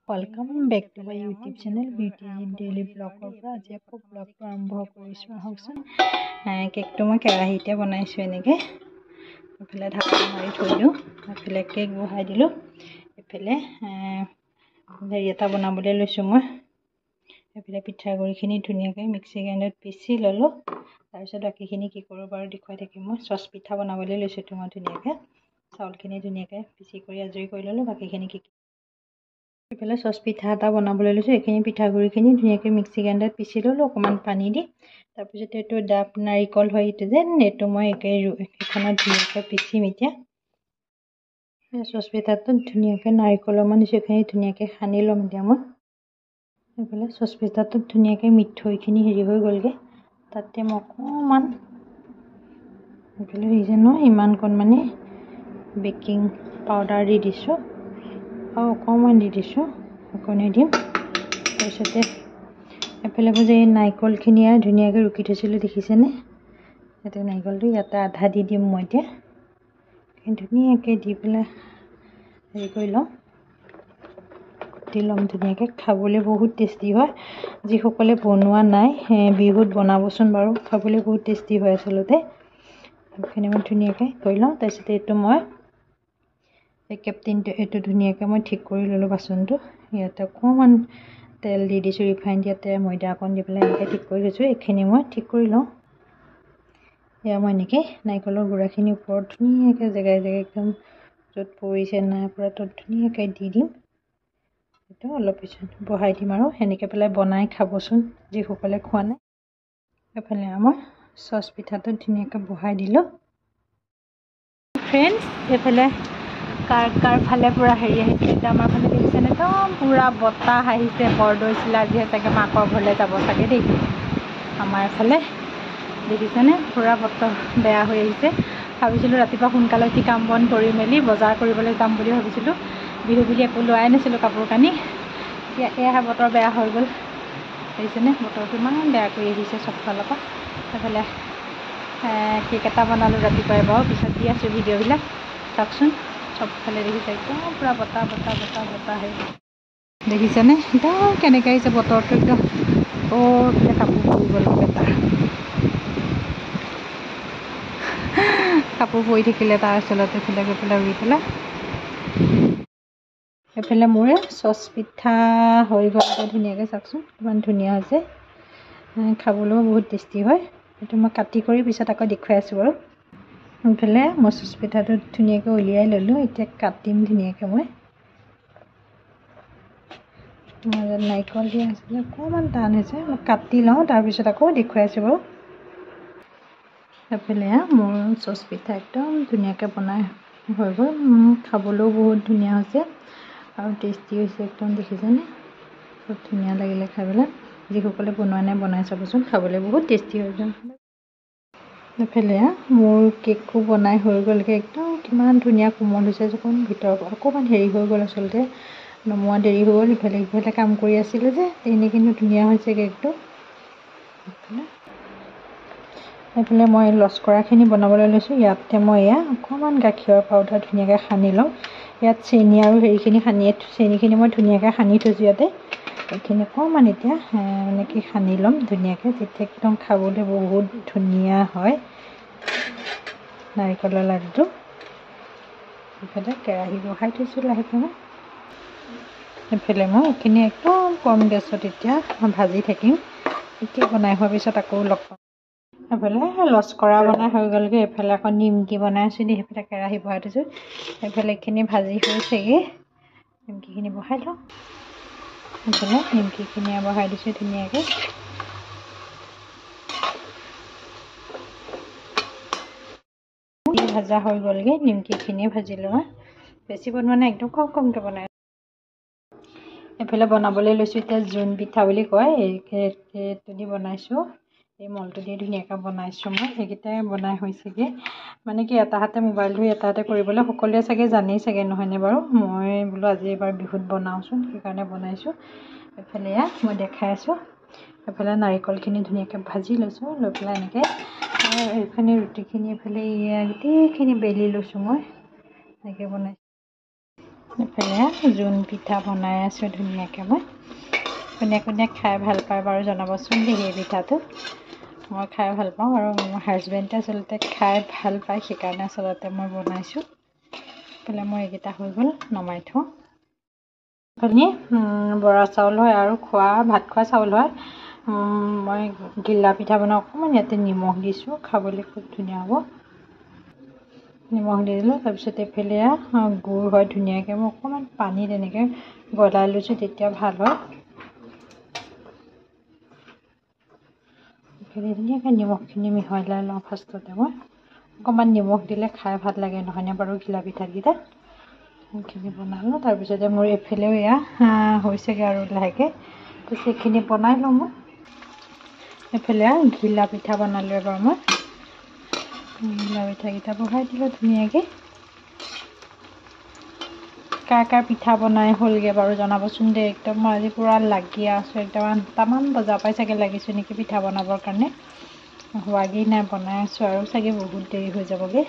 Welcome back to my YouTube channel beauty daily blogger पर आज आपको ब्लॉग तो आरम्भ करिसो आहकसोन केक तो मैं केराहीते बनाइसो एनेके इफाले ढाकन मारि थৈ दिउ इफाले केक बहाय दिलो इफाले हेरि एटा बनाबले लैसो मैं इफाले पिठागुरिखिनि धुनियाके मिक्सि ग्राइंडार पिसि ललो तार पिছত बाकीखिनि कि करो बार देखुवाइ থাকিম मैं सस पिठा बनाबले लैसो तुम धुनियाके चाउलखिनि धुनियाके पिसि करि आजरि करि ललो बाकीखिनि कि इफाले सस पिठा एटा बनाबले लैसो एखिनि पिठागुरिखिनि धुनियाके मिक्सि ग्राइंडार पिसि ललो अकमान पानी दि तार पिছত एटु डाब नारिकल হয় इटु जे एटु मैं एखन धुनियाके पिसिम इতিয়া सस पिठाটো धुनियाके नारिकल मान दिसेखिनि धुनियाके खानि लम इতিয়া मैं इफाले सस पिठाটো धुनियाके मिठैखिनि हेरि হৈ গলগে ताते मैं अकमान इफाले रिजन इमान कोन माने बेकिंग पाउडार दि दिसो और अकमान दि दिसो अकने दिम तारपिछते एफाले बुझे नारिकलखिनि धुनियाके रुकी थैसिलो देखिसेने एते नारिकलটো याते आधा दि दिम मैं इতিয়া धुनियाके दि पेला हेरि करि लम दिलम धुनियाके खाबले बहुत टेस्टी হয় जी सकले बनवा नाइ बिहुत बनाबोसोन बारो खाबले बहुत टेस्टी হয় असलते एखिनि मैं धुनियाके करि लम तारपिछते एटु मैं कैप्टेन एटु धुनियाके मैं ठीक करि ललो बासनটো याते अकमान तेल दि दिसो रिफाइन दियाते मैदा अकन दि पेला एनेके ठीक करि লৈছো एखिनि मैं ठीक करि लम या मैं एनेके नारिकলৰ गुড়ाखिनि ওপৰত धुनियाके जगाय जगाय एकदम যত পৰিছে না পুৰা তো ধুনিয়াকে দি দিম এটা অলপ পিছত বহাই দিম আৰু এনেকে পেলাই বনাই খাবচোন যি সকলে খোৱা নাই এফালে আমাৰ সস পিঠাটো ধুনিয়াকে বহাই দিলো फ्रेंड्स एफाले कार फाले पूरा हेरि आहिছে আমাৰ ফালে দেখিছেনে একদম पूरा বতাহ আহিছে বৰদৈচিলা যি হেতাকে মাকৰ ঘৰলে যাব চাগে দেই আমাৰ ফালে দেখিছেনে पूरा বতাহ বেয়া হৈ আহিছে ভাবিছিলো ৰাতিপুৱা সোনকালে উঠি কাম বন কৰি মেলি বজাৰ কৰিবলৈ যাম বুলি ভাবিছিলো বিহু বুলি একো লোৱাই নাছিলো কাপোৰ কানি এয়া বতৰ বেয়া হৈ গল দেখিছেনে বতৰটো ইমান বেয়া কৰি আহিছে সব ফালৰ পৰা এফালে केक এটা বনালো ৰাতিপুৱাই বাৰু পিছত দি আছো ভিডিঅ'বিলাক চাওকচোন সব ফালে দেখিছে একদম পুৰা বতাহ বতাহ বতাহ বতাহ আহি দেখিছেনে একদম কেনেকৈ আহিছে বতৰটো একদম পেলাই কাপোৰ পৰি গ'ল এটা কাপোৰ পৰি থাকিলে তাৰ আচলতে এফালে গৈ পেলাই উৰি পেলাই এফালে মোৰ সস পিঠা হৈ গ'ল ধুনীয়াকৈ চাওকচোন কিমান ধুনীয়া হৈছে খাবলৈও বহুত টেষ্টি হয় এইটো মই কাটি কৰি পিছত আকৌ দেখুৱাই আছো বাৰু ইফালে মই সস পিঠাটো ধুনীয়াকৈ উলিয়াই ললো এতিয়া কাটিম ধুনীয়াকৈ মই নাৰিকল দিয়া আছিল অকণমান টান হৈছে মই কাটি লওঁ তাৰপিছত আকৌ দেখুৱাই আছো বাৰু এফালে মোৰ সস পিঠা একদম ধুনীয়াকৈ বনাই হৈ গ'ল খাবলৈও বহুত ধুনীয়া হৈছে আৰু টেষ্টি হৈছে একদম দেখিছেনে খুব ধুনীয়া লাগিলে খাই পেলাই যি সকলে বনোৱা নাই বনাই চাবচোন খাবলৈ বহুত টেষ্টি হৈছে এফালে মোৰ কেকটো বনাই হৈ গ'লগে একদম কিমান ধুনীয়া কোমল হৈছে যখন ভিতৰ অকমান হেৰি হৈ গ'ল আসলতে নমোৱা দেৰি হৈ গ'ল ইফালে কাম কৰি আছিল যে তেনে কিন্তু ধুনীয়া হৈছে কেকটো এফালে মই লস কৰাখিনি বনাবলৈ লৈছো ইয়াতে মই অকমান গাখীৰৰ পাউডাৰ ধুনীয়াকৈ সানি লম ইয়াত চেনি আৰু হেৰিখিনি সানি চেনিখিনি মই ধুনীয়াকৈ সানি থৈছো ইয়াতে এইখিনি অকমান এতিয়া এনেকৈ সানি ল'ম ধুনীয়াকৈ তেতিয়া একদম খাবলৈ বহুত ধুনীয়া হয় নাৰিকলৰ লাডুটো ইফালে কেৰাহী বহাই থৈছোঁ লাহেকৈ এফালে মই এইখিনি একদম কম গেছত এতিয়া ভাজি থাকিম এতিয়া বনাই হোৱাৰ পিছত আকৌ লগ পাম এফালে লস কৰা বনাই হৈ গ'লগৈ এফালে আকৌ নিমকি বনাই আছোঁ দি সেইফালে কেৰাহী বহাই থৈছোঁ এফালে এইখিনি ভাজি হৈছেগৈ নিমকিখিনি বহাই লওঁ এফালে নিমকিখিনি বহাই দিছোঁ ধুনীয়াকৈ ভাজা হৈ গ'লগৈ নিমকিখিনি ভাজি লোৱা বেছি বনোৱা নাই একদম কম কমকৈ বনাই এফালে বনাবলৈ লৈছোঁ এতিয়া জোন পিঠা বুলি কয় এইটো দি বনাইছোঁ এই মলটো দি ধুনীয়াকৈ বনাইছোঁ মই সেইকেইটাই বনাই হৈছেগৈ মানে কি এটা হাতে মোবাইল ধৰি এটা হাতে কৰিবলৈ সকলোৱে চাগে জানেই চাগে নহয়নে বাৰু মই বোলো আজি এবাৰ বিহুত বনাওঁচোন সেইকাৰণে বনাইছোঁ এফালে মই দেখাই আছোঁ এফালে নাৰিকলখিনি ধুনীয়াকৈ ভাজি লৈছোঁ লৈ পেলাই এনেকৈ এইখিনি ৰুটিখিনি এফালে গোটেইখিনি বেলি লৈছোঁ মই এনেকৈ বনাইছোঁ এফালে জোন পিঠা বনাই আছোঁ ধুনীয়াকৈ। মই কোনে কোনে খাই ভাল পায় বাৰু জনাবচোন দেই। সেই পিঠাটো মই খাই ভাল পাওঁ আৰু মোৰ হাজবেণ্ডে আচলতে খাই ভাল পায়, সেইকাৰণে আচলতে মই বনাইছোঁ। এফালে মোৰ এইকেইটা হৈ গ'ল, নমাই থওঁ। এফালে বৰা চাউল হয় আৰু ভাত খোৱা চাউল হয়। মই ঘিলা পিঠা বনাওঁ। অকণমান ইয়াতে নিমখ দিছোঁ, খাবলৈ খুব ধুনীয়া হ'ব। নিমখ দি দিলোঁ। তাৰপিছত এইফালে গুড় হয় ধুনীয়াকৈ মই অকণমান পানী তেনেকৈ গলাই লৈছোঁ, তেতিয়া ভাল হয়। এইফালে ধুনীয়াকৈ নিমখখিনি মিহলাই লওঁ। ফাৰ্ষ্টতে মই অকণমান নিমখ দিলে খাই ভাল লাগে, নহয়নে বাৰু ঘিলা পিঠাকেইটা। সেইখিনি বনালোঁ। তাৰপিছতে মোৰ এইফালেও এয়া হৈছেগৈ আৰু লাহেকৈ। তাৰপিছত এইখিনি বনাই লওঁ মই। এইফালে ঘিলা পিঠা বনালোঁ এবাৰ মই। ঘিলা পিঠাকেইটা বহাই দিলোঁ ধুনীয়াকৈ। কাৰ পিঠা বনাই হ'লগৈ বাৰু জনাবচোন দেই। একদম মই আজি পূৰা লাগি আছোঁ, একদম 8টামান বজাৰ পৰাই চাগে লাগিছোঁ নেকি পিঠা বনাবৰ কাৰণে। হোৱাগেই নাই, বনাই আছোঁ আৰু চাগে বহুত দেৰি হৈ যাবগৈ।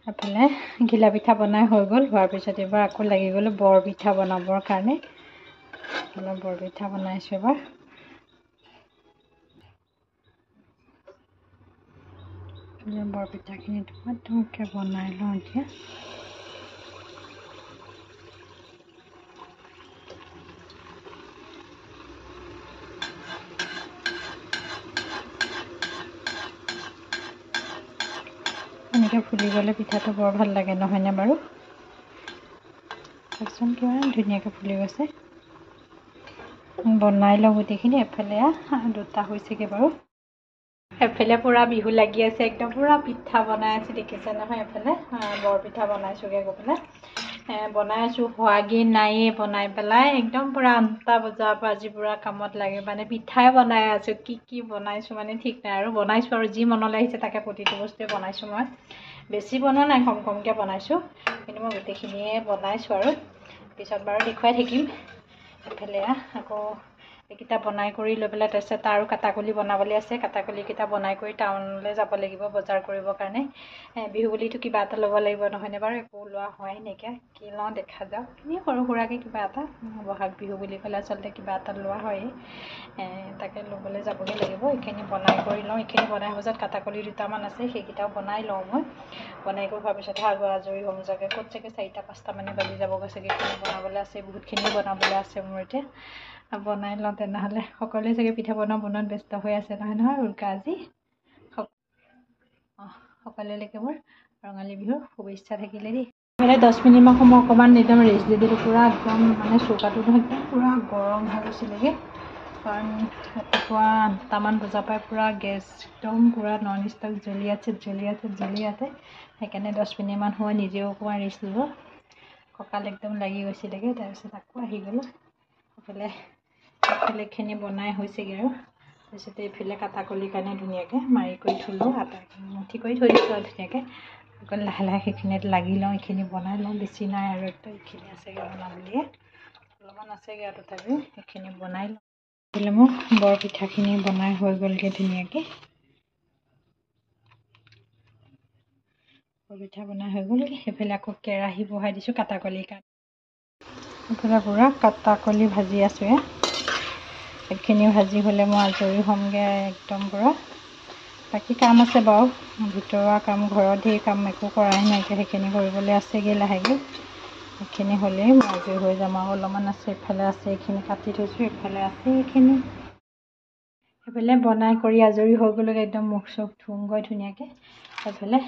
এফালে ঘিলা পিঠা বনাই হৈ গ'ল। হোৱাৰ পিছত এবাৰ আকৌ লাগি গ'লোঁ বৰ পিঠা বনাবৰ কাৰণে। অলপ বৰ পিঠা বনাইছোঁ এবাৰ। বৰপিঠাখিনি ধুনীয়াকৈ বনাই লওঁ এতিয়া। এনেকৈ ফুলি গ'লে পিঠাটো বৰ ভাল লাগে, নহয়নে বাৰু। তাৰপিছত কিমান ধুনীয়াকৈ ফুলি গৈছে। বনাই লওঁ গোটেইখিনি। এফালে 2টা হৈছেগৈ বাৰু। এফালে পূৰা বিহু লাগি আছে, একদম পূৰা পিঠা বনাই আছে, দেখিছে নহয়। এফালে বৰপিঠা বনাইছোঁগৈ গৈ পেলাই। বনাই আছোঁ, হোৱাগেই নায়েই। বনাই পেলাই একদম পূৰা 8টা বজাৰ পৰা আজি পূৰা কামত লাগে, মানে পিঠাই বনাই আছোঁ। কি বনাইছোঁ মানে ঠিক নাই আৰু। বনাইছোঁ আৰু যি মনলৈ আহিছে তাকে প্ৰতিটো বস্তুৱে বনাইছোঁ মই। বেছি বনোৱা নাই, কমকৈ বনাইছোঁ, কিন্তু মই গোটেইখিনিয়ে বনাইছোঁ আৰু পিছত বাৰু দেখুৱাই থাকিম। এইফালে আকৌ এইকেইটা বনাই কৰি লৈ পেলাই তাৰপিছত আৰু কাটাকলি বনাবলৈ আছে। কাটাকলিকেইটা বনাই কৰি টাউনলৈ যাব লাগিব বজাৰ কৰিবৰ কাৰণে। বিহু বুলিতো কিবা এটা ল'ব লাগিব, নহয়নে বাৰু। একো লোৱা হোৱাই নাইকিয়া, কি লওঁ দেখা যাওক। এনেই সৰু সুৰাকৈ কিবা এটা, বহাগ বিহু বুলি ক'লে আচলতে কিবা এটা লোৱা হয়েই। তাকে ল'বলৈ যাবগৈ লাগিব। এইখিনি বনাই কৰি লওঁ। এইখিনি বনাই হোৱাৰ পিছত কাটাকলি 2টামান আছে, সেইকেইটাও বনাই লওঁ মই। বনাই কৰি হোৱাৰ পিছতহে আজৰি হ'ম চাগে। ক'ত চাগে 4টা-5টা মানে বাজি যাবগৈ চাগে। এইখিনি বনাবলৈ আছে, বহুতখিনি বনাবলৈ আছে মোৰ এতিয়া। বনাই লওঁ তেনেহ'লে। সকলোৱে চাগে পিঠা বনোৱাত ব্যস্ত হৈ আছে, নহয় উৰুকা আজি। সকলোলৈকে মোৰ ৰঙালী বিহুৰ শুভেচ্ছা থাকিলে দেই। 10 মিনিটমান সময় অকণমান একদম ৰেষ্ট দি দিলোঁ। পূৰা একদম মানে চৌকাটো একদম পূৰা গৰম হৈ গৈছিলেগৈ, কাৰণ ৰাতিপুৱা 8টামান বজাৰ পৰাই পূৰা গেছ একদম পূৰা নন ষ্টপ জ্বলি আছে। সেইকাৰণে 10 মিনিটমান সময় নিজেও অকণমান ৰেষ্ট ল'লোঁ। কঁকাল একদম লাগি গৈছিলেগৈ। তাৰপিছত আকৌ আহি গ'লোঁ। এইফালেখিনি বনাই হৈছেগৈ আৰু। তাৰপিছতে এইফালে কাটাকলিৰ কাৰণে ধুনীয়াকৈ মাৰি কৰি থ'লোঁ, আটাখিনি মুঠি কৰি থৈ দিছোঁ আৰু ধুনীয়াকৈ। অকল লাহে লাহে সেইখিনিত লাগি লওঁ। এইখিনি বনাই লওঁ, বেছি নাই আৰু একদম এইখিনি আছেগৈ বনাবলৈয়ে। অলপমান আছেগৈ আৰু তথাপিও সেইখিনি বনাই লওঁ। এইফালে মোৰ বৰপিঠাখিনি বনাই হৈ গ'লগৈ ধুনীয়াকৈ। বৰপিঠা বনাই হৈ গ'লগৈ। সেইফালে আকৌ কেৰাহী বহাই দিছোঁ কাটাকলিৰ কাৰণে। এইফালে পূৰা কাটাকলি ভাজি আছোঁ। এইখিনি ভাজি হ'লে মই আজৰি হ'মগৈ একদম পূৰা। বাকী কাম আছে বাৰু, ভিতৰুৱা কাম, ঘৰত ধেৰ কাম, একো কৰাই নাইকিয়া। সেইখিনি কৰিবলৈ আছেগৈ লাহেকৈ। সেইখিনি হ'লেই মই আজৰি হৈ যাম আৰু। অলপমান আছে, এইফালে আছে, এইখিনি কাটি থৈছোঁ, এইফালে আছে এইখিনি। সেইফালে বনাই কৰি আজৰি হৈ গ'লগৈ, একদম মুখ চুখ ধুমগৈ ধুনীয়াকৈ। সেইফালে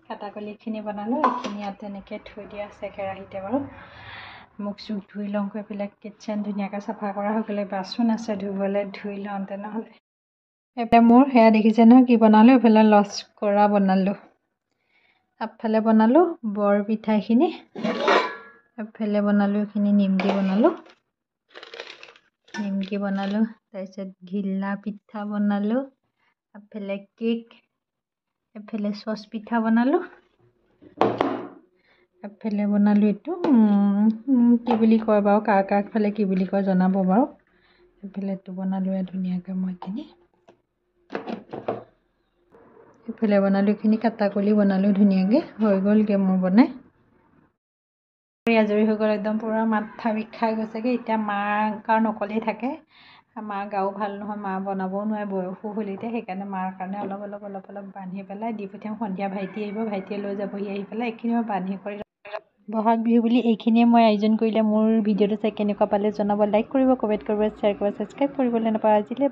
কাটাকলিখিনি বনালোঁ। এইখিনি ইয়াত তেনেকৈ থৈ দিয়া আছে কেৰাহীতে বাৰু। মুখ চুখ ধুই লওঁ। এইফালে কিটচেন ধুনীয়াকৈ চাফা কৰা হৈ গ'লে, বাচন আছে ধুবলৈ, ধুই লওঁ তেনেহ'লে। এইফালে মোৰ সেয়া দেখিছে নহয় কি বনালোঁ। এইফালে লস্কৰা বনালোঁ, আগফালে বনালোঁ বৰপিঠাখিনি, এফালে বনালোঁ এইখিনি নিমকি বনালোঁ। তাৰপিছত ঘিলা পিঠা বনালোঁ। এফালে কেক, এফালে চচ পিঠা বনালোঁ। এফালে বনালোঁ এইটো কি বুলি কয় বাৰু, কাৰ ফালে কি বুলি কয় জনাব বাৰু। এইফালে এইটো বনালোঁ ধুনীয়াকৈ মই এইখিনি। এইফালে বনালোঁ এইখিনি কাটাকলি বনালোঁ ধুনীয়াকৈ, হৈ গ'লগৈ মোৰ বনাই। আজৰি হৈ গ'ল, একদম পূৰা মাথা বিষাই গৈছেগৈ। এতিয়া মাৰ কাৰণ অকলেই থাকে, মাৰ গাও ভাল নহয়, মা বনাবও নোৱাৰে, বয়সো হ'ল এতিয়া। সেইকাৰণে মাৰ কাৰণে অলপ বান্ধি পেলাই দি পঠিয়াম। সন্ধিয়া ভাইটি আহিব, ভাইটিয়ে লৈ যাবহি আহি পেলাই। এইখিনি মই বান্ধি কৰি বহাগ বিহু বুলি এইখিনিয়ে মই আয়োজন কৰিলে। মোৰ ভিডিঅ'টো চাই কেনেকুৱা পালে জনাব, লাইক কৰিব, কমেণ্ট কৰিব, শ্বেয়াৰ কৰিব, ছাবস্ক্ৰাইব কৰিবলৈ নাপাহৰিব। আজিলৈ